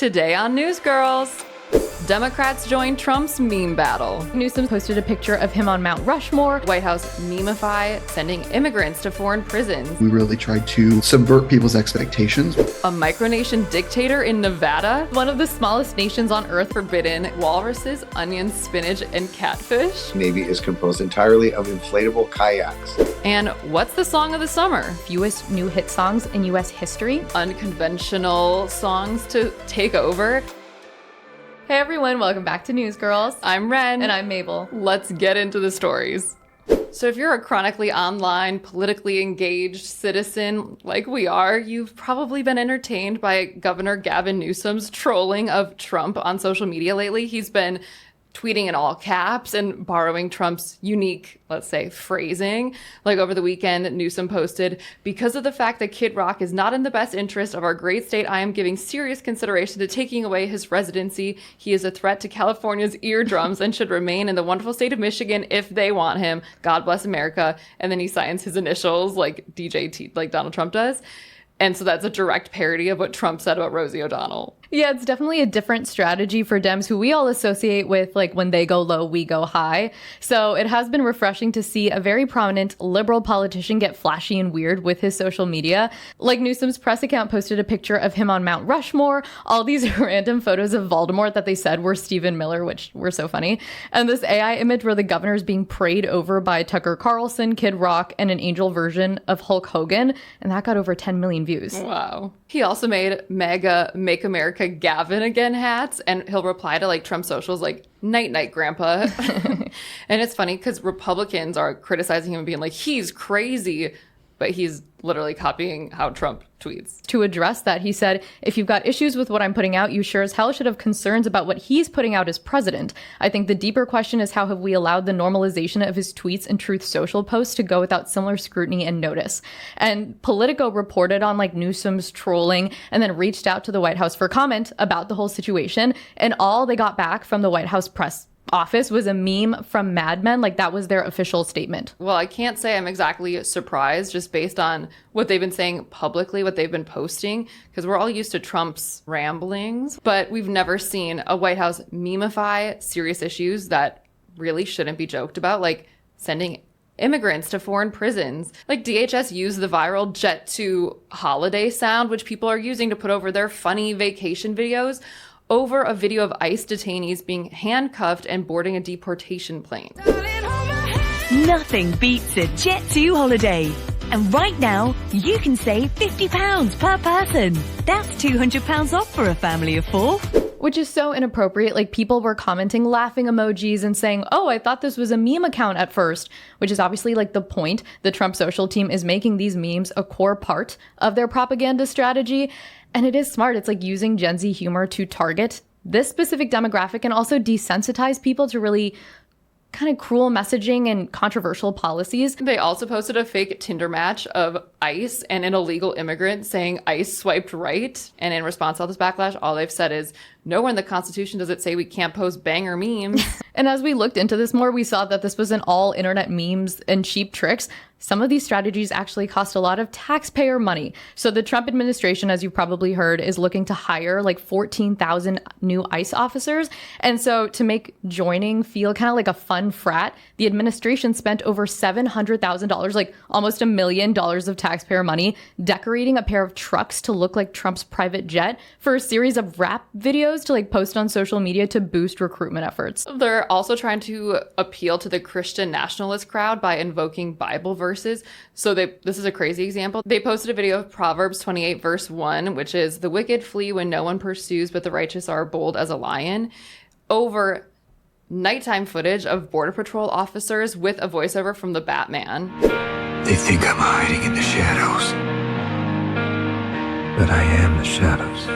Today on Newsgirls, Democrats join Trump's meme battle. Newsom posted a picture of him on Mount Rushmore. White House memeify sending immigrants to foreign prisons. We really tried to subvert people's expectations. A Micronation dictator in Nevada. One of the smallest nations on earth. Forbidden walruses, onions, spinach, and catfish. Navy is composed entirely of inflatable kayaks. And what's the song of the summer? Fewest new hit songs in U.S. history. Unconventional songs to take over. Hey everyone, welcome back to Newsgirls. I'm Wren. And I'm Mabel. Let's get into the stories. So if you're a chronically online, politically engaged citizen like we are, you've probably been entertained by Governor Gavin Newsom's trolling of Trump on social media lately. He's been tweeting in all caps and borrowing Trump's unique, let's say, phrasing. Like over the weekend, Newsom posted, "Because of the fact that Kid Rock is not in the best interest of our great state, I am giving serious consideration to taking away his residency. He is a threat to California's eardrums and should remain in the wonderful state of Michigan if they want him. God bless America." And then he signs his initials like DJT, like Donald Trump does. And so that's a direct parody of what Trump said about Rosie O'Donnell. Yeah, it's definitely a different strategy for Dems, who we all associate with, like, when they go low, we go high. So it has been refreshing to see a very prominent liberal politician get flashy and weird with his social media. Like, Newsom's press account posted a picture of him on Mount Rushmore, all these random photos of Voldemort that they said were Stephen Miller, which were so funny. And this AI image where the governor is being prayed over by Tucker Carlson, Kid Rock, and an angel version of Hulk Hogan. And that got over 10 million views. Wow. He also made mega Make America Gavin Again hats, and he'll reply to like Trump socials like, "Night night, grandpa." And it's funny because Republicans are criticizing him and being like, he's crazy, but he's literally copying how Trump tweets. To address that, he said, "If you've got issues with what I'm putting out, you sure as hell should have concerns about what he's putting out as president. I think the deeper question is how have we allowed the normalization of his tweets and Truth Social posts to go without similar scrutiny and notice?" And Politico reported on like Newsom's trolling and then reached out to the White House for comment about the whole situation. And all they got back from the White House press office was a meme from Mad Men. Like, that was their official statement. Well, I can't say I'm exactly surprised just based on what they've been saying publicly, what they've been posting, because we're all used to Trump's ramblings, but we've never seen a White House memeify serious issues that really shouldn't be joked about, like sending immigrants to foreign prisons. Like, DHS used the viral jet to holiday sound, which people are using to put over their funny vacation videos, over a video of ICE detainees being handcuffed and boarding a deportation plane. Nothing beats a Jet2 holiday. And right now, you can save £50 per person. That's £200 off for a family of 4. Which is so inappropriate. Like, people were commenting laughing emojis and saying, "Oh, I thought this was a meme account at first," which is obviously like the point. The Trump social team is making these memes a core part of their propaganda strategy. And it is smart. It's like using Gen Z humor to target this specific demographic and also desensitize people to really kind of cruel messaging and controversial policies. They also posted a fake Tinder match of ICE and an illegal immigrant saying ICE swiped right. And in response to all this backlash, all they've said is, nowhere in the Constitution does it say we can't post banger memes. And as we looked into this more, we saw that this was an all internet memes and cheap tricks. Some of these strategies actually cost a lot of taxpayer money. So the Trump administration, as you've probably heard, is looking to hire like 14,000 new ICE officers. And so to make joining feel kind of like a fun frat, the administration spent over $700,000, like almost $1 million of taxpayer money, decorating a pair of trucks to look like Trump's private jet for a series of rap videos to like post on social media to boost recruitment efforts. They're also trying to appeal to the Christian nationalist crowd by invoking Bible verses. So this is a crazy example. They posted a video of Proverbs 28 verse 1, which is, "The wicked flee when no one pursues, but the righteous are bold as a lion," over nighttime footage of Border Patrol officers with a voiceover from the Batman. "They think I'm hiding in the shadows, but I am the shadows."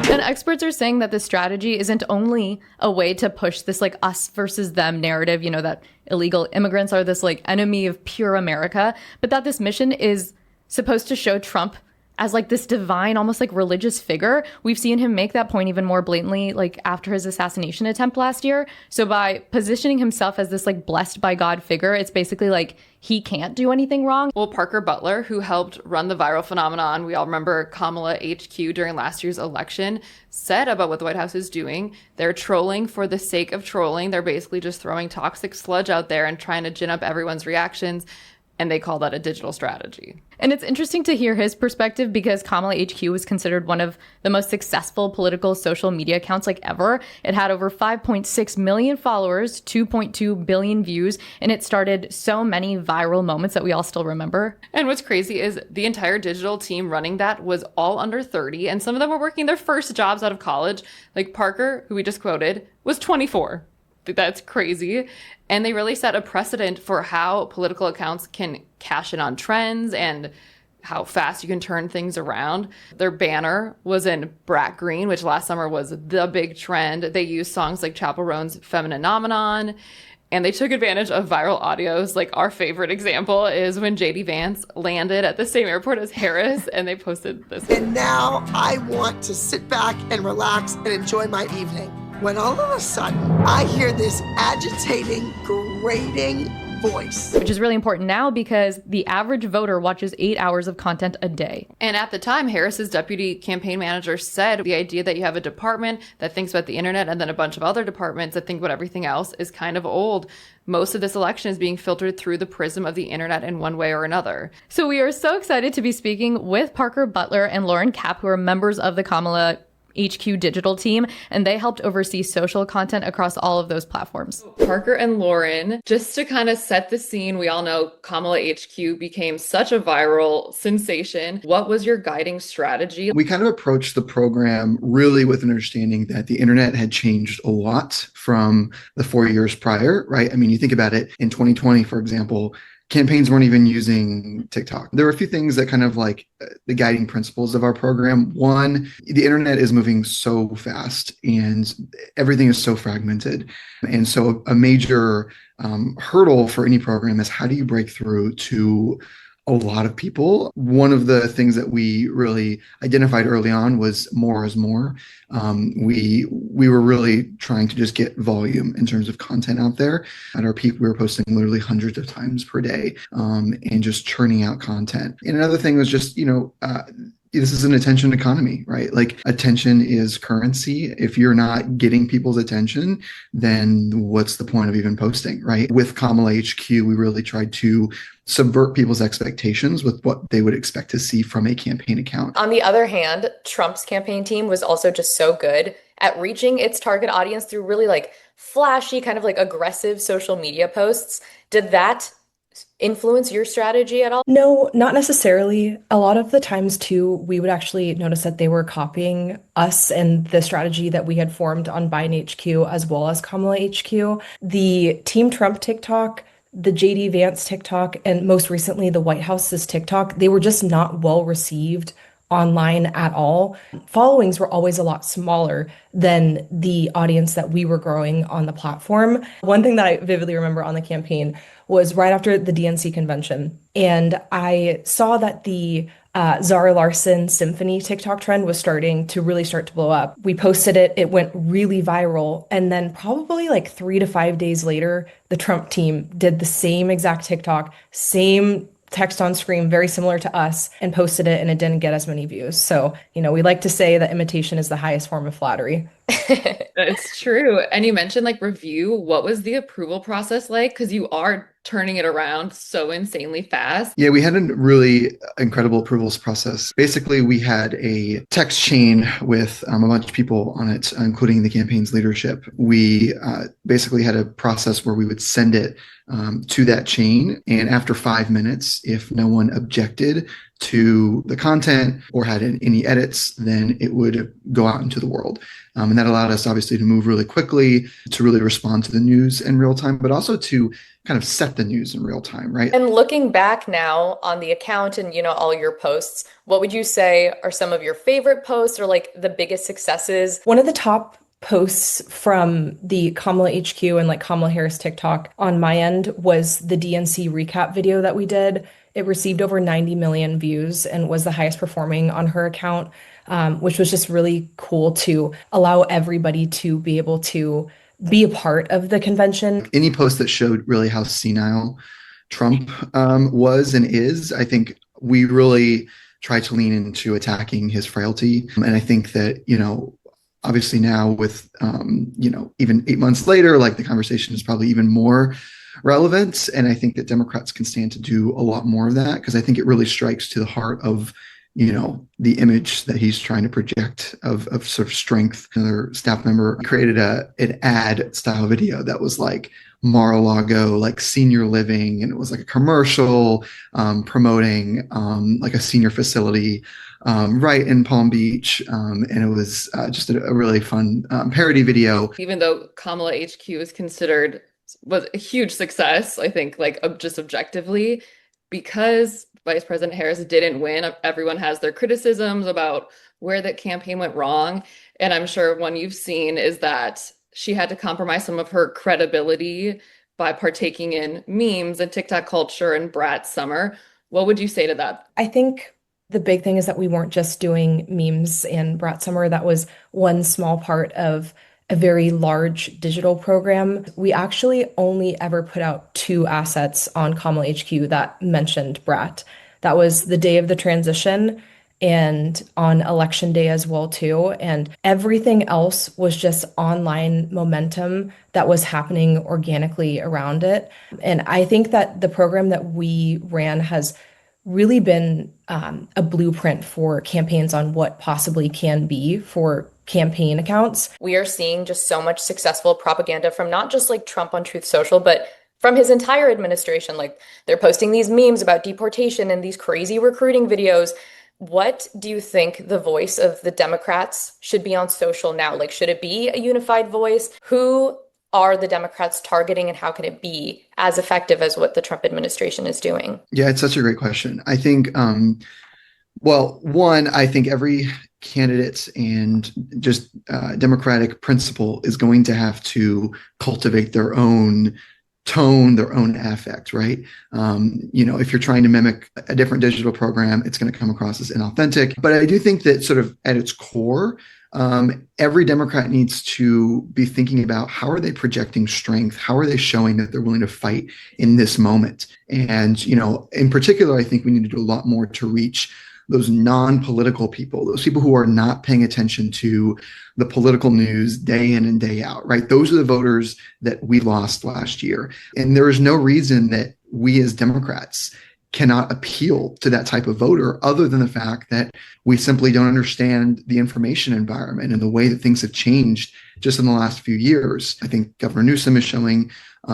And experts are saying that this strategy isn't only a way to push this like us versus them narrative, you know, that illegal immigrants are this like enemy of pure America, but that this mission is supposed to show Trump as like this divine, almost like religious figure. We've seen him make that point even more blatantly, like after his assassination attempt last year. So by positioning himself as this like blessed by God figure, it's basically like he can't do anything wrong. Well, Parker Butler, who helped run the viral phenomenon, we all remember KamalaHQ during last year's election, said about what the White House is doing. They're trolling for the sake of trolling. They're basically just throwing toxic sludge out there and trying to gin up everyone's reactions. And they call that a digital strategy. And it's interesting to hear his perspective because KamalaHQ was considered one of the most successful political social media accounts like ever. It had over 5.6 million followers, 2.2 billion views, and it started so many viral moments that we all still remember. And what's crazy is the entire digital team running that was all under 30, and some of them were working their first jobs out of college. Like Parker, who we just quoted, was 24. That's crazy. And they really set a precedent for how political accounts can cash in on trends and how fast you can turn things around. Their banner was in Brat Green, which last summer was the big trend. They used songs like Chappell Roan's Femininomenon, and they took advantage of viral audios. Like our favorite example is when JD Vance landed at the same airport as Harris, and they posted this. And now I want to sit back and relax and enjoy my evening. When all of a sudden, I hear this agitating, grating voice. Which is really important now because the average voter watches 8 hours of content a day. And at the time, Harris's deputy campaign manager said the idea that you have a department that thinks about the internet and then a bunch of other departments that think about everything else is kind of old. Most of this election is being filtered through the prism of the internet in one way or another. So we are so excited to be speaking with Parker Butler and Lauren Kapp, who are members of the KamalaHQ digital team, and they helped oversee social content across all of those platforms. Parker and Lauren, just to kind of set the scene, we all know KamalaHQ became such a viral sensation. What was your guiding strategy? We kind of approached the program really with an understanding that the internet had changed a lot from the 4 years prior, right? I mean, you think about it, in 2020, for example, campaigns weren't even using TikTok. There were a few things that kind of like the guiding principles of our program. One, the internet is moving so fast and everything is so fragmented. And so a major hurdle for any program is how do you break through to a lot of people? One of the things that we really identified early on was more is more. We were really trying to just get volume in terms of content out there. At our peak, we were posting literally hundreds of times per day and just churning out content. And another thing was just, this is an attention economy, right? Like attention is currency. If you're not getting people's attention, then what's the point of even posting, right? With KamalaHQ, we really tried to subvert people's expectations with what they would expect to see from a campaign account. On the other hand, Trump's campaign team was also just so good at reaching its target audience through really like flashy, kind of like aggressive social media posts. Did that influence your strategy at all? No, not necessarily. A lot of the times too, we would actually notice that they were copying us and the strategy that we had formed on Biden HQ as well as KamalaHQ. The Team Trump TikTok, the JD Vance TikTok, and most recently the White House's TikTok, they were just not well received online at all. Followings were always a lot smaller than the audience that we were growing on the platform. One thing that I vividly remember on the campaign was right after the DNC convention, and I saw that the Zara Larsson Symphony TikTok trend was starting to blow up. We posted it, it went really viral, and then probably like 3 to 5 days later, the Trump team did the same exact TikTok, same text on screen, very similar to us, and posted it, and it didn't get as many views. So, we like to say that imitation is the highest form of flattery. It's true. And you mentioned like review. What was the approval process like? Because you are turning it around so insanely fast. Yeah, we had a really incredible approvals process. Basically, we had a text chain with a bunch of people on it, including the campaign's leadership. We basically had a process where we would send it to that chain. And after 5 minutes, if no one objected to the content or had any edits, then it would go out into the world. And that allowed us obviously to move really quickly, to really respond to the news in real time, but also to kind of set the news in real time, right? And looking back now on the account and, all your posts, what would you say are some of your favorite posts or like the biggest successes? One of the top posts from the KamalaHQ and like Kamala Harris TikTok on my end was the DNC recap video that we did. It received over 90 million views and was the highest performing on her account, which was just really cool to allow everybody to be able to be a part of the convention. Any post that showed really how senile Trump was and is, I think we really tried to lean into attacking his frailty. And I think that, obviously now with, even 8 months later, like the conversation is probably even more relevant. And I think that Democrats can stand to do a lot more of that, because I think it really strikes to the heart of, the image that he's trying to project of sort of strength. Another staff member created an ad style video that was like Mar-a-Lago, like senior living. And it was like a commercial promoting like a senior facility right in Palm Beach. And it was just a really fun parody video. Even though KamalaHQ was a huge success, I think, like just objectively, because Vice President Harris didn't win, everyone has their criticisms about where the campaign went wrong. And I'm sure one you've seen is that she had to compromise some of her credibility by partaking in memes and TikTok culture and brat summer. What would you say to that? I think the big thing is that we weren't just doing memes and brat summer. That was one small part of a very large digital program. We actually only ever put out 2 assets on KamalaHQ that mentioned brat. That was the day of the transition and on election day as well too. And everything else was just online momentum that was happening organically around it. And I think that the program that we ran has really been a blueprint for campaigns on what possibly can be for campaign accounts. We are seeing just so much successful propaganda from not just like Trump on Truth Social, but from his entire administration. Like they're posting these memes about deportation and these crazy recruiting videos. What do you think the voice of the Democrats should be on social now? Like, should it be a unified voice? Who are the Democrats targeting, and how can it be as effective as what the Trump administration is doing? Yeah, it's such a great question. I think, I think every candidate and just democratic principle is going to have to cultivate their own tone, their own affect, right? If you're trying to mimic a different digital program, it's going to come across as inauthentic. But I do think that sort of at its core, every Democrat needs to be thinking about how are they projecting strength? How are they showing that they're willing to fight in this moment? And, in particular, I think we need to do a lot more to reach those non-political people, those people who are not paying attention to the political news day in and day out, right? Those are the voters that we lost last year. And there is no reason that we as Democrats cannot appeal to that type of voter other than the fact that we simply don't understand the information environment and the way that things have changed just in the last few years. I think Governor Newsom is showing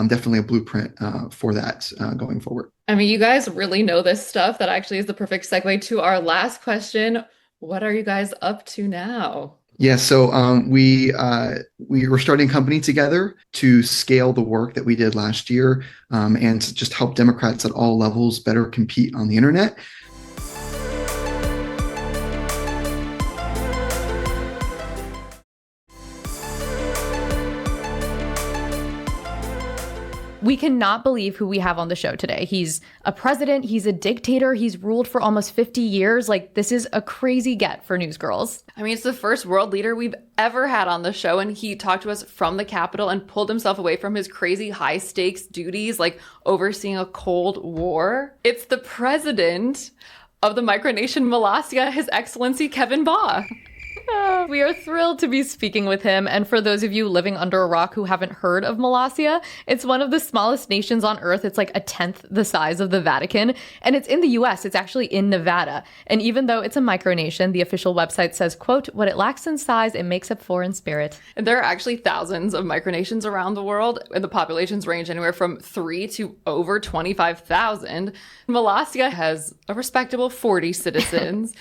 definitely a blueprint for that going forward. I mean, you guys really know this stuff. That actually is the perfect segue to our last question. What are you guys up to now? Yeah, so we were starting a company together to scale the work that we did last year and to just help Democrats at all levels better compete on the internet. We cannot believe who we have on the show today. He's a president, he's a dictator, he's ruled for almost 50 years. Like, this is a crazy get for Newsgirls. I mean, it's the first world leader we've ever had on the show, and he talked to us from the Capitol and pulled himself away from his crazy high-stakes duties, like overseeing a Cold War. It's the president of the Micronation Molossia, His Excellency Kevin Baugh. We are thrilled to be speaking with him. And for those of you living under a rock who haven't heard of Molossia, it's one of the smallest nations on Earth. It's like 1/10 the size of the Vatican. And it's in the US. It's actually in Nevada. And even though it's a micronation, the official website says, quote, what it lacks in size, it makes up for in spirit. And there are actually thousands of micronations around the world, and the populations range anywhere from 3 to over 25,000. Molossia has a respectable 40 citizens.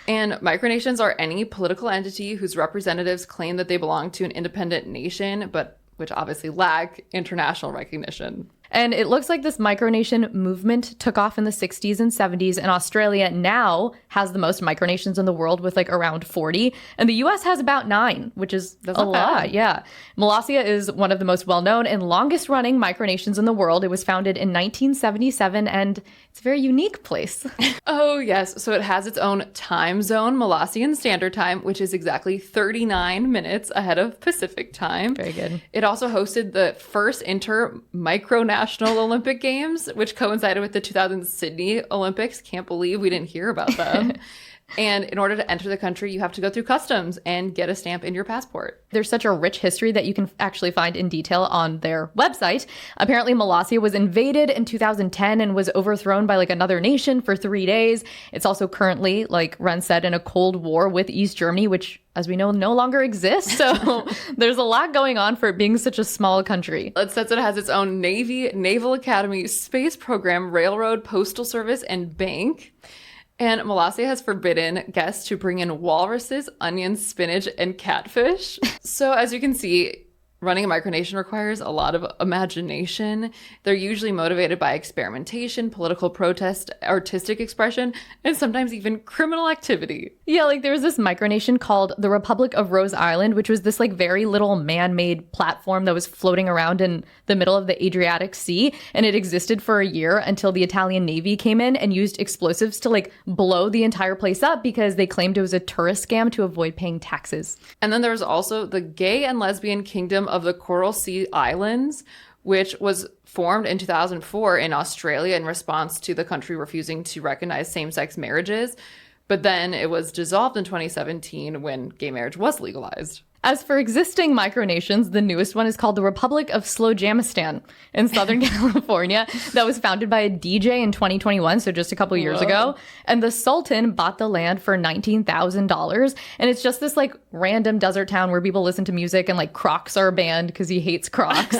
And micronations are any political entity whose representatives claim that they belong to an independent nation, but which obviously lack international recognition. And it looks like this micronation movement took off in the 60s and 70s, and Australia now has the most micronations in the world with like around 40, and the US has about 9, which is a lot. Yeah. Molossia is one of the most well-known and longest-running micronations in the world. It was founded in 1977, and it's a very unique place. Oh, yes. So it has its own time zone, Molossian Standard Time, which is exactly 39 minutes ahead of Pacific Time. Very good. It also hosted the first micronational Olympic Games, which coincided with the 2000 Sydney Olympics. Can't believe we didn't hear about them. And in order to enter the country, you have to go through customs and get a stamp in your passport. There's such a rich history that you can actually find in detail on their website. Apparently, Molossia was invaded in 2010 and was overthrown by like another nation for 3 days. It's also currently, like Wren said, in a Cold War with East Germany, which, as we know, no longer exists. So there's a lot going on for it being such a small country. It says it has its own Navy, Naval Academy, space program, railroad, postal service, and bank. And Molossia has forbidden guests to bring in walruses, onions, spinach, and catfish. So as you can see, running a micronation requires a lot of imagination. They're usually motivated by experimentation, political protest, artistic expression, and sometimes even criminal activity. Yeah, like there was this micronation called the Republic of Rose Island, which was this like very little man-made platform that was floating around in the middle of the Adriatic Sea. And it existed for a year until the Italian Navy came in and used explosives to like blow the entire place up because they claimed it was a tourist scam to avoid paying taxes. And then there was also the Gay and Lesbian Kingdom of the Coral Sea Islands, which was formed in 2004 in Australia in response to the country refusing to recognize same-sex marriages. But then it was dissolved in 2017 when gay marriage was legalized. As for existing micronations, the newest one is called the Republic of Slowjamistan in Southern California that was founded by a DJ in 2021, so just a couple years ago. And the Sultan bought the land for $19,000. And it's just this like random desert town where people listen to music and like Crocs are banned because he hates Crocs.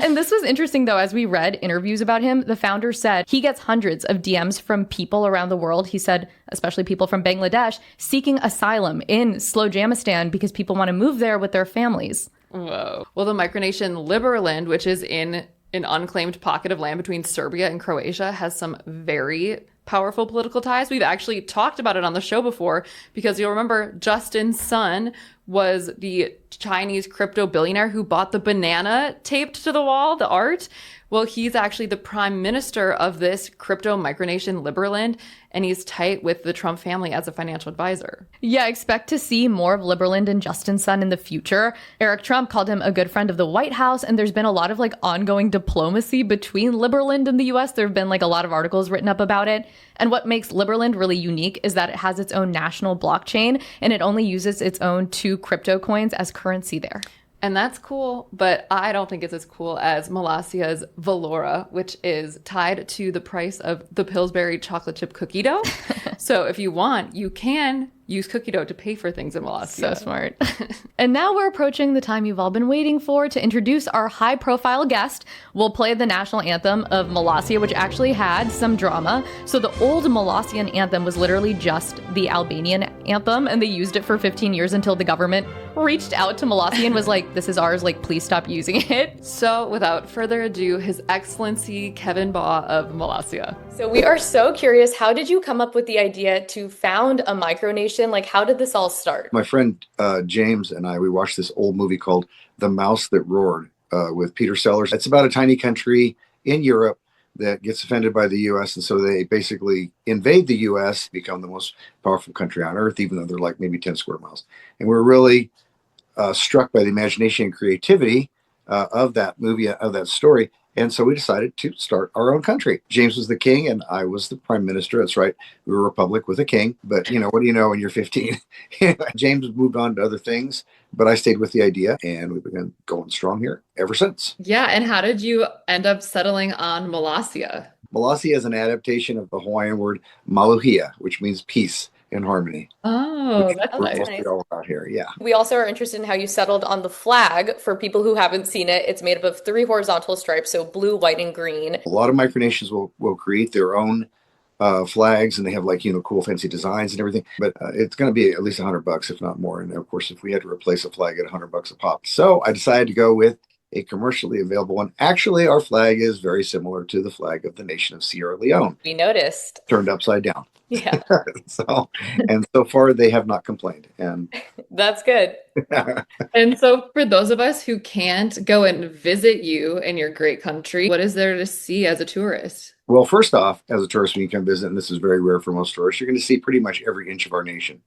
And this was interesting, though, as we read interviews about him, the founder said he gets hundreds of DMs from people around the world. He said, especially people from Bangladesh, seeking asylum in Slowjamistan because people want to move there with their families. Whoa. Well, the micronation Liberland, which is in an unclaimed pocket of land between Serbia and Croatia, has some very powerful political ties. We've actually talked about it on the show before because you'll remember Justin's son was the Chinese crypto billionaire who bought the banana taped to the wall, the art. Well, he's actually the prime minister of this crypto micronation Liberland, and he's tight with the Trump family as a financial advisor. Yeah, expect to see more of Liberland and Justin's son in the future. Eric Trump called him a good friend of the White House, and there's been a lot of like ongoing diplomacy between Liberland and the US. There have been like a lot of articles written up about it. And what makes Liberland really unique is that it has its own national blockchain, and it only uses its own 2 crypto coins as currency there. And that's cool, but I don't think it's as cool as Molossia's Valora, which is tied to the price of the Pillsbury chocolate chip cookie dough. So if you want, you can use cookie dough to pay for things in Molossia. So smart. And now we're approaching the time you've all been waiting for to introduce our high-profile guest. We'll play the national anthem of Molossia, which actually had some drama. So the old Molossian anthem was literally just the Albanian anthem, and they used it for 15 years until the government reached out to Molossia and was like, this is ours, like, please stop using it. So without further ado, His Excellency Kevin Baugh of Molossia. So we are so curious, how did you come up with the idea to found a micronation? Like, how did this all start? My friend James and I, we watched this old movie called The Mouse That Roared with Peter Sellers. It's about a tiny country in Europe that gets offended by the U.S. And so they basically invade the U.S., become the most powerful country on earth, even though they're like maybe 10 square miles. And we're really struck by the imagination and creativity of that movie, of that story. And so we decided to start our own country. James was the king and I was the prime minister. That's right. We were a republic with a king. But, you know, what do you know when you're 15? James moved on to other things, but I stayed with the idea and we've been going strong here ever since. Yeah. And how did you end up settling on Molossia? Molossia is an adaptation of the Hawaiian word maluhia, which means peace and harmony. Oh, that's nice. All about here. Yeah. We also are interested in how you settled on the flag. For people who haven't seen it, it's made up of 3 horizontal stripes, so blue, white, and green. A lot of micronations will create their own flags, and they have like, you know, cool fancy designs and everything. But it's going to be at least $100, if not more. And of course, if we had to replace a flag at $100 a pop. So I decided to go with a commercially available one. Actually, our flag is very similar to the flag of the nation of Sierra Leone. We noticed. Turned upside down. Yeah. So far they have not complained. And That's good. And so for those of us who can't go and visit you in your great country, what is there to see as a tourist? Well, first off, as a tourist, when you come visit, and this is very rare for most tourists, you're going to see pretty much every inch of our nation.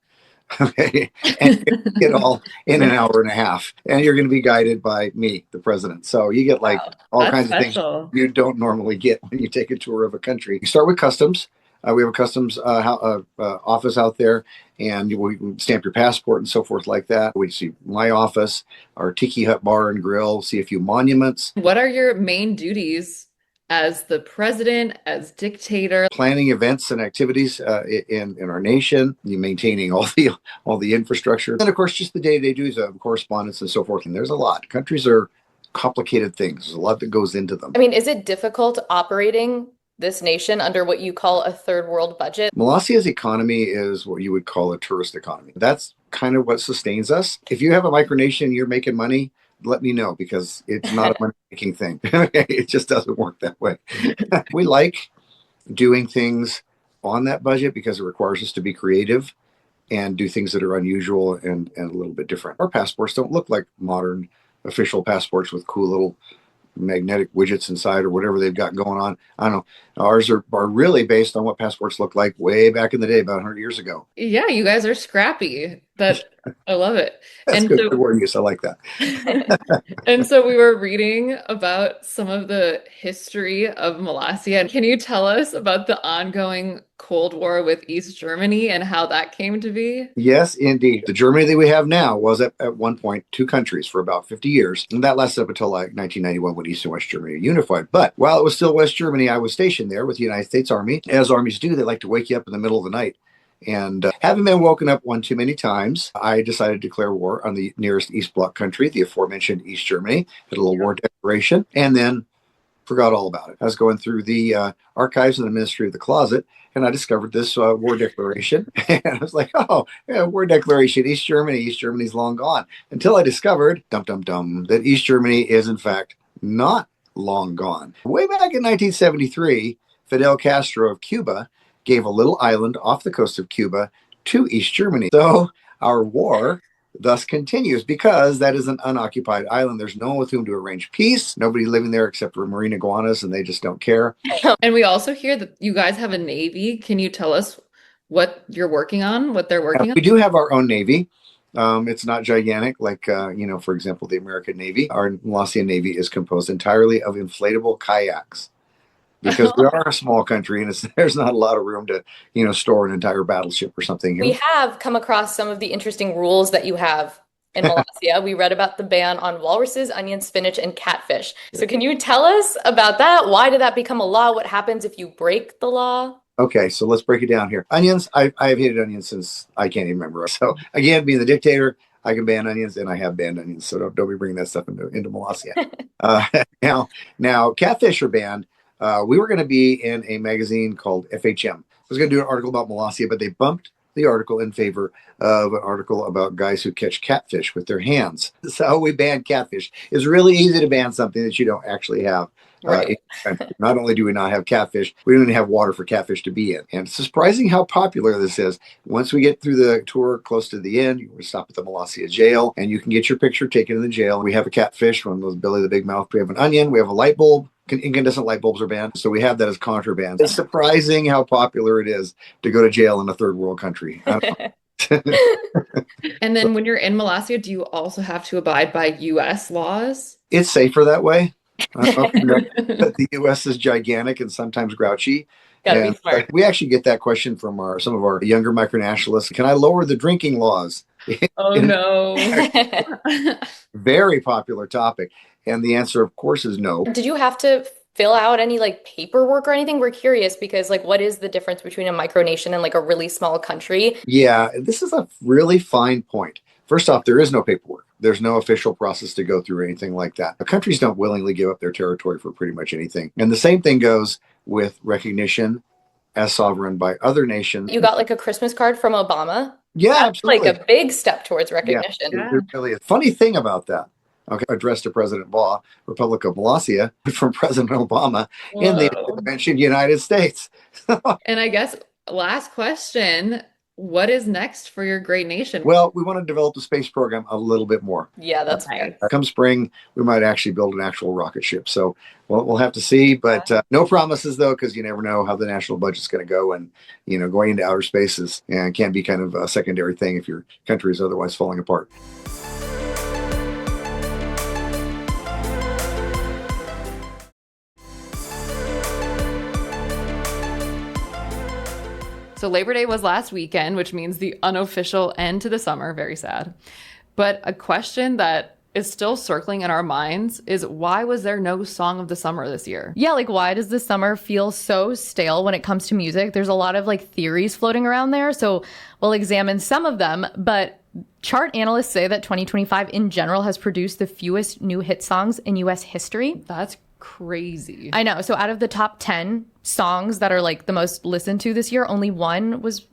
Okay. And you get all in an hour and a half. And you're going to be guided by me, the president. So you get like all kinds of things you don't normally get when you take a tour of a country. You start with customs. We have a customs office out there, and we stamp your passport and so forth like that. We see my office, our Tiki Hut bar and grill, see a few monuments. What are your main duties as the president, as dictator? Planning events and activities in our nation, maintaining all the infrastructure, and of course just the day-to-day duties of correspondence and so forth. And there's a lot. Countries are complicated things. There's a lot that goes into them. I mean, is it difficult operating this nation under what you call a third world budget? Molossia's economy is what you would call a tourist economy. That's kind of what sustains us. If you have a micronation, you're making money, let me know, because it's not a money-making thing. It just doesn't work that way. We like doing things on that budget because it requires us to be creative and do things that are unusual and a little bit different. Our passports don't look like modern official passports with cool little magnetic widgets inside or whatever they've got going on. I don't know. Ours are really based on what passports looked like way back in the day, about 100 years ago. Yeah, you guys are scrappy. I love it. That's good word use. I like that. And so we were reading about some of the history of Molossia. Can you tell us about the ongoing Cold War with East Germany and how that came to be? Yes, indeed. The Germany that we have now was at one point two countries for about 50 years. And that lasted up until like 1991 when East and West Germany unified. But while it was still West Germany, I was stationed there with the United States Army. As armies do, they like to wake you up in the middle of the night. And having been woken up one too many times, I decided to declare war on the nearest East Bloc country, the aforementioned East Germany, did a little war declaration, and then forgot all about it. I was going through the archives in the Ministry of the Closet, and I discovered this war declaration. And I was like, oh, yeah, war declaration, East Germany's long gone. Until I discovered, that East Germany is, in fact, not long gone. Way back in 1973, Fidel Castro of Cuba gave a little island off the coast of Cuba to East Germany. So our war thus continues because that is an unoccupied island. There's no one with whom to arrange peace. Nobody living there except for marine iguanas, and they just don't care. And we also hear that you guys have a navy. Can you tell us what you're working on, what they're working on? We do have our own navy. It's not gigantic like, for example, the American Navy. Our Molossia Navy is composed entirely of inflatable kayaks. Because we are a small country and there's not a lot of room to, store an entire battleship or something here. We have come across some of the interesting rules that you have in Molossia. We read about the ban on walruses, onions, spinach, and catfish. So can you tell us about that? Why did that become a law? What happens if you break the law? Okay, so let's break it down here. Onions, I have hated onions since I can't even remember. So again, being the dictator, I can ban onions, and I have banned onions. So don't be bringing that stuff into Molossia. Now catfish are banned. We were going to be in a magazine called FHM. I was going to do an article about Molossia, but they bumped the article in favor of an article about guys who catch catfish with their hands. So we banned catfish. It's really easy to ban something that you don't actually have. Right. Not only do we not have catfish, we don't even have water for catfish to be in. And it's surprising how popular this is. Once we get through the tour close to the end, we stop at the Molossia jail, and you can get your picture taken in the jail. We have a catfish, one of those Billy the Big Mouth. We have an onion. We have a light bulb. Incandescent light bulbs are banned, so we have that as contraband. It's surprising how popular it is to go to jail in a third world country. And then when you're in Molossia, do you also have to abide by U.S. laws? It's safer that way. But the U.S. is gigantic and sometimes grouchy. Gotta be smart. We actually get that question from some of our younger micronationalists. Can I lower the drinking laws? Oh, no. Very popular topic. And the answer, of course, is no. Did you have to fill out any paperwork or anything? We're curious because what is the difference between a micronation and a really small country? Yeah, this is a really fine point. First off, there is no paperwork. There's no official process to go through or anything like that. The countries don't willingly give up their territory for pretty much anything. And the same thing goes with recognition as sovereign by other nations. You got a Christmas card from Obama? Yeah, That's absolutely. a big step towards recognition. Yeah, really a funny thing about that. addressed to President Baugh, Republic of Molossia, from President Obama in the mentioned United States. And I guess last question, what is next for your great nation? Well, we want to develop the space program a little bit more. Yeah, that's right. Come spring, we might actually build an actual rocket ship. So we'll have to see, but no promises though, because you never know how the national budget's going to go, and going into outer spaces and can be kind of a secondary thing if your country is otherwise falling apart. So Labor Day was last weekend, which means the unofficial end to the summer. Very sad. But a question that is still circling in our minds is, why was there no song of the summer this year? Yeah, like, why does the summer feel so stale when it comes to music? There's a lot of theories floating around there. So we'll examine some of them, but chart analysts say that 2025 in general has produced the fewest new hit songs in US history. That's crazy. I know. So out of the top 10 songs that are the most listened to this year, only one was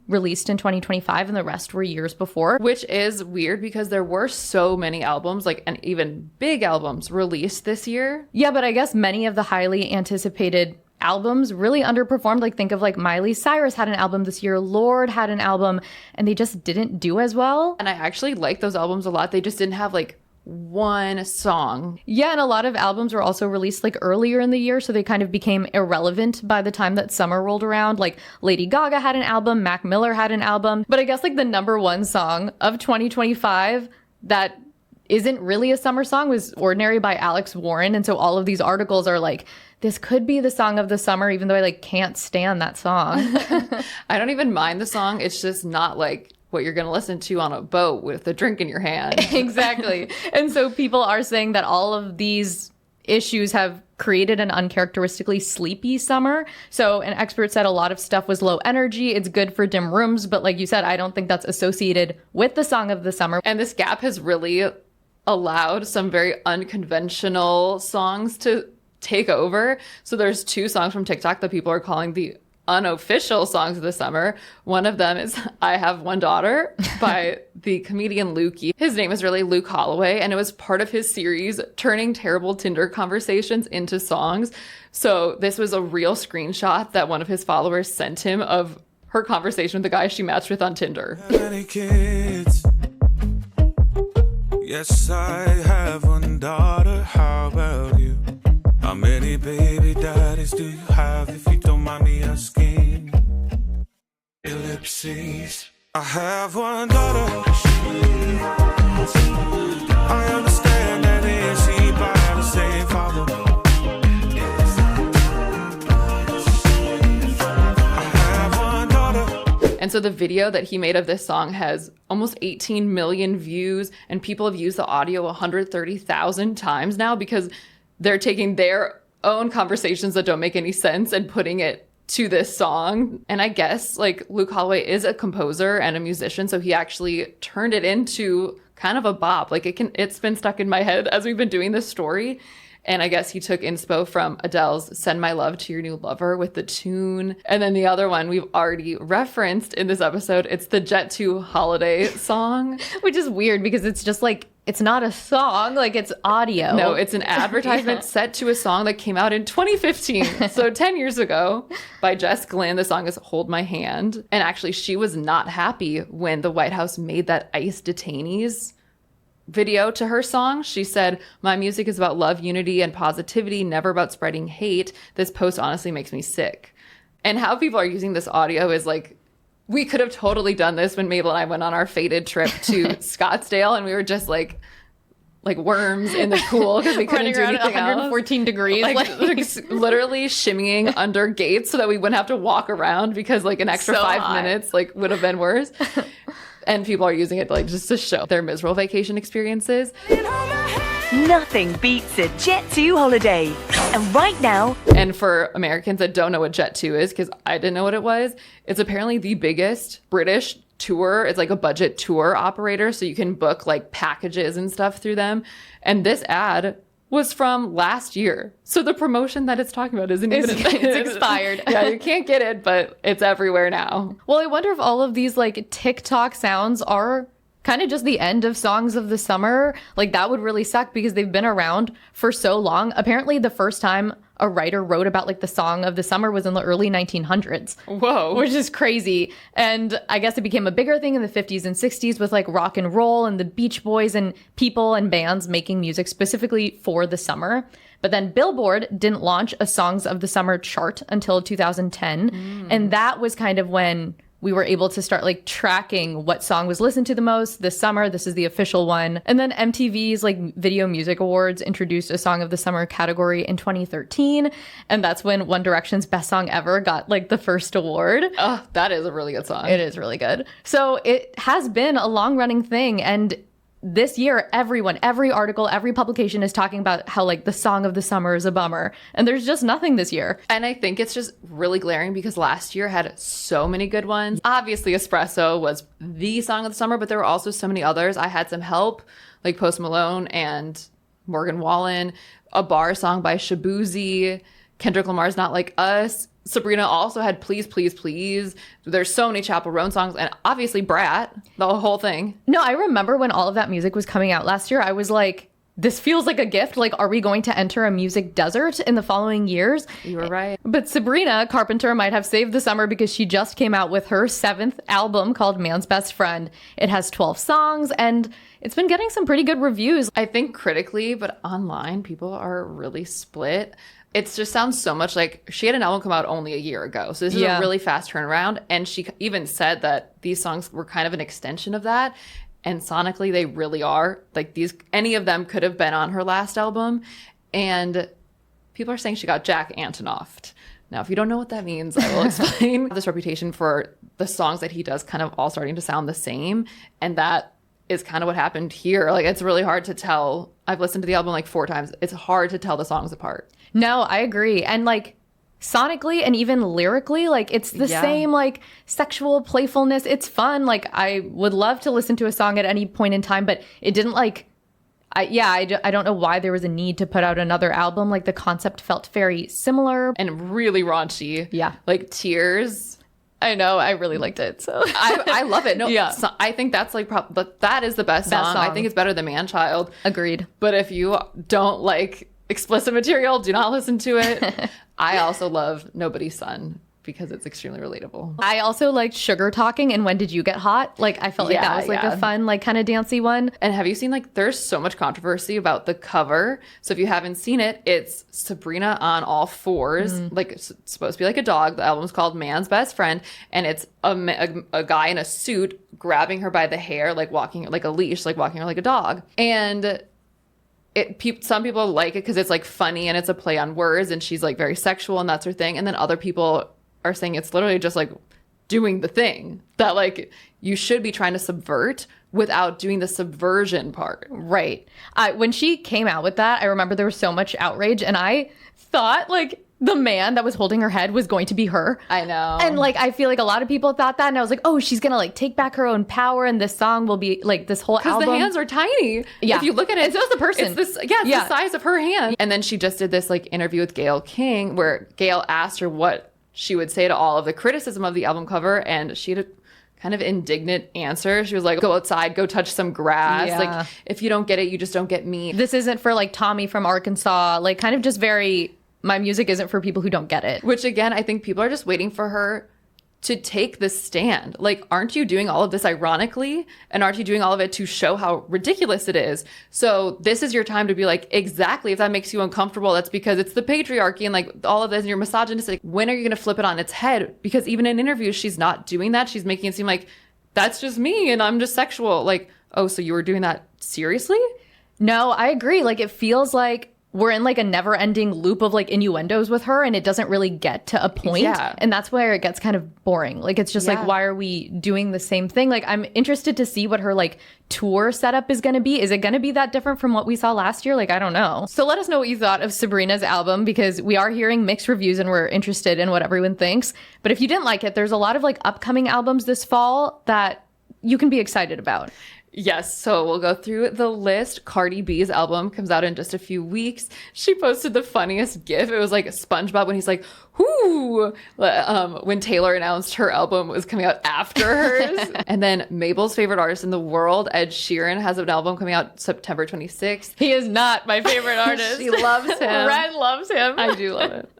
released in 2025 and the rest were years before. Which is weird because there were so many albums, and even big albums released this year. Yeah, but I guess many of the highly anticipated albums really underperformed. Think of Miley Cyrus had an album this year, Lorde had an album, and they just didn't do as well. And I actually like those albums a lot. They just didn't have one song. Yeah, and a lot of albums were also released earlier in the year, so they kind of became irrelevant by the time that summer rolled around. Lady Gaga had an album, Mac Miller had an album, but I guess the number one song of 2025 that isn't really a summer song was Ordinary by Alex Warren. And so all of these articles are this could be the song of the summer, even though I can't stand that song. I don't even mind the song. It's just not what you're going to listen to on a boat with a drink in your hand. Exactly. And so people are saying that all of these issues have created an uncharacteristically sleepy summer. So an expert said a lot of stuff was low energy. It's good for dim rooms. But like you said, I don't think that's associated with the song of the summer. And this gap has really allowed some very unconventional songs to take over. So there's 2 songs from TikTok that people are calling the unofficial songs of the summer. One of them is I Have One Daughter by the comedian Lukey. His name is really Luke Holloway, and it was part of his series turning terrible Tinder conversations into songs. So this was a real screenshot that one of his followers sent him of her conversation with the guy she matched with on Tinder. Many kids. Yes, I have one daughter. How about you? How many baby daddies do you have, if you don't mind me asking? Ellipses. I have one daughter. I understand that is she by the same father. I have one daughter. And so the video that he made of this song has almost 18 million views, and people have used the audio 130,000 times now because they're taking their own conversations that don't make any sense and putting it to this song. And I guess Luke Holloway is a composer and a musician, so he actually turned it into kind of a bop. It's been stuck in my head as we've been doing this story. And I guess he took inspo from Adele's Send My Love to Your New Lover with the tune. And then the other one we've already referenced in this episode, it's the Jet 2 holiday song. Which is weird because it's just it's not a song, it's audio. No, it's an advertisement set to a song that came out in 2015, so 10 years ago, by Jess Glynn. The song is Hold My Hand. And actually, she was not happy when the White House made that ICE detainees video to her song. She said, "My music is about love, unity, and positivity, never about spreading hate. This post honestly makes me sick." And how people are using this audio is we could have totally done this when Mabel and I went on our fated trip to Scottsdale, and we were just like worms in the pool because we couldn't do anything at 114 degrees, literally shimmying under gates so that we wouldn't have to walk around because an extra 5 minutes would have been worse. And people are using it just to show their miserable vacation experiences. Nothing beats a Jet 2 holiday. And right now... And for Americans that don't know what Jet 2 is, because I didn't know what it was, it's apparently the biggest British tour. It's a budget tour operator, so you can book packages and stuff through them. And this ad was from last year. So the promotion that it's talking about isn't even... It's expired. Yeah, you can't get it, but it's everywhere now. Well, I wonder if all of these TikTok sounds are kind of just the end of songs of the summer. Like, that would really suck because they've been around for so long. Apparently, the first time a writer wrote about like the song of the summer was in the early 1900s. Whoa. Which is crazy. And I guess it became a bigger thing in the 50s and 60s with like rock and roll and the Beach Boys and people and bands making music specifically for the summer. But then Billboard didn't launch a Songs of the Summer chart until 2010. And that was kind of when we were able to start like tracking what song was listened to the most this summer. This is the official one. And then MTV's like Video Music Awards introduced a Song of the Summer category in 2013. And that's when One Direction's Best Song Ever got like the first award. Oh, that is a really good song. It is really good. So it has been a long running thing. And this year, everyone, every article, every publication is talking about how like the song of the summer is a bummer. And there's just nothing this year. And I think it's just really glaring because last year had so many good ones. Obviously, Espresso was the song of the summer, but there were also so many others. I had some help, like Post Malone and Morgan Wallen, a bar song by Shabuzi, Kendrick Lamar's Not Like Us. Sabrina also had Please, Please, Please. There's so many Chappell Roan songs, and obviously Brat, the whole thing. No, I remember when all of that music was coming out last year, I was like, this feels like a gift. Like, are we going to enter a music desert in the following years? You were right. But Sabrina Carpenter might have saved the summer because she just came out with her 7th album called Man's Best Friend. It has 12 songs, and it's been getting some pretty good reviews. I think critically, but online, people are really split. It just sounds so much like she had an album come out only a year ago. So this is a really fast turnaround. And she even said that these songs were kind of an extension of that. And sonically, they really are. Like any of them could have been on her last album. And people are saying she got Jack Antonoffed. Now, if you don't know what that means, I will explain. This reputation for the songs that he does kind of all starting to sound the same. And that is kind of what happened here. Like, it's really hard to tell. I've listened to the album like 4 times. It's hard to tell the songs apart. No, I agree. And like sonically and even lyrically, like it's the same like sexual playfulness. It's fun. Like I would love to listen to a song at any point in time, but it didn't like, I don't know why there was a need to put out another album. Like the concept felt very similar. And really raunchy. Yeah. Like Tears. I know. I really liked it. So I love it. No, yeah. I think that's like, that is the best song. I think it's better than Man Child. Agreed. But if you don't like explicit material, do not listen to it. I also love Nobody's Son because it's extremely relatable. I also liked Sugar Talking and When Did You Get Hot? Like I felt like that was like a fun, like kind of dancey one. And have you seen like there's so much controversy about the cover. So if you haven't seen it, it's Sabrina on all fours. Like it's supposed to be like a dog. The album's called Man's Best Friend. And it's a guy in a suit grabbing her by the hair, like walking like a leash, like walking her like a dog. And some people like it because it's like funny and it's a play on words and she's like very sexual and that's her thing. And then other people are saying it's literally just like doing the thing that like you should be trying to subvert without doing the subversion part. Right. When she came out with that, I remember there was so much outrage and I thought like the man that was holding her head was going to be her. I know. And like, I feel like a lot of people thought that. And I was like, oh, she's going to like take back her own power. And this song will be like this whole album. Because the hands are tiny. Yeah. If you look at it, and so's the person. It's the size of her hand. And then she just did this like interview with Gayle King where Gayle asked her what she would say to all of the criticism of the album cover. And she had a kind of indignant answer. She was like, go outside, go touch some grass. Yeah. Like, if you don't get it, you just don't get me. This isn't for like Tommy from Arkansas. Like kind of just very... My music isn't for people who don't get it. Which again, I think people are just waiting for her to take the stand. Like, aren't you doing all of this ironically? And aren't you doing all of it to show how ridiculous it is? So this is your time to be like, exactly, if that makes you uncomfortable, that's because it's the patriarchy and like all of this and you're misogynistic. When are you going to flip it on its head? Because even in interviews, she's not doing that. She's making it seem like that's just me and I'm just sexual. Like, oh, so you were doing that seriously? No, I agree. Like, it feels like we're in like a never ending loop of like innuendos with her and it doesn't really get to a point. Yeah. And that's where it gets kind of boring. Like, it's just like, why are we doing the same thing? Like, I'm interested to see what her like tour setup is going to be. Is it going to be that different from what we saw last year? Like, I don't know. So let us know what you thought of Sabrina's album because we are hearing mixed reviews and we're interested in what everyone thinks. But if you didn't like it, there's a lot of like upcoming albums this fall that you can be excited about. Yes, so we'll go through the list. Cardi B's album comes out in just a few weeks. She posted the funniest gif. It was like SpongeBob when he's like, whoo, when Taylor announced her album was coming out after hers. And then Mabel's favorite artist in the world, Ed Sheeran, has an album coming out September 26th. He is not my favorite artist. She loves him. Wren loves him. I do love it.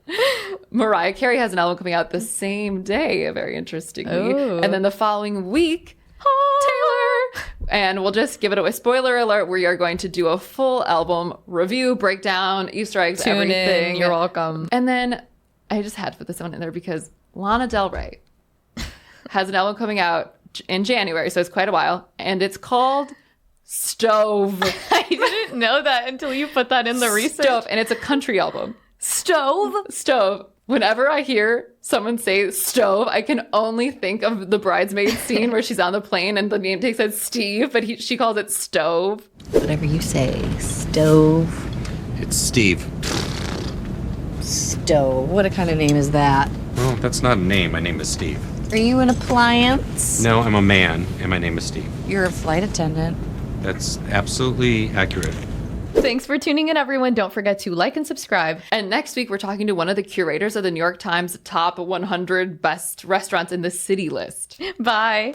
Mariah Carey has an album coming out the same day, very interestingly. Ooh. And then the following week, Taylor. And we'll just give it away. Spoiler alert, we are going to do a full album review, breakdown, Easter eggs, Tune everything. in. You're welcome. And then I just had to put this one in there because Lana Del Rey has an album coming out in January, so it's quite a while. And it's called Stove. I didn't know that until you put that in the research. Stove. And it's a country album. Stove. Whenever I hear someone say stove, I can only think of the bridesmaid scene where she's on the plane and the name tag says Steve, but she calls it Stove. Whatever you say, stove. It's Steve. Stove. What kind of name is that? Well, that's not a name. My name is Steve. Are you an appliance? No, I'm a man, and my name is Steve. You're a flight attendant. That's absolutely accurate. Thanks for tuning in, everyone. Don't forget to like and subscribe. And next week, we're talking to one of the curators of the New York Times top 100 best restaurants in the city list. Bye.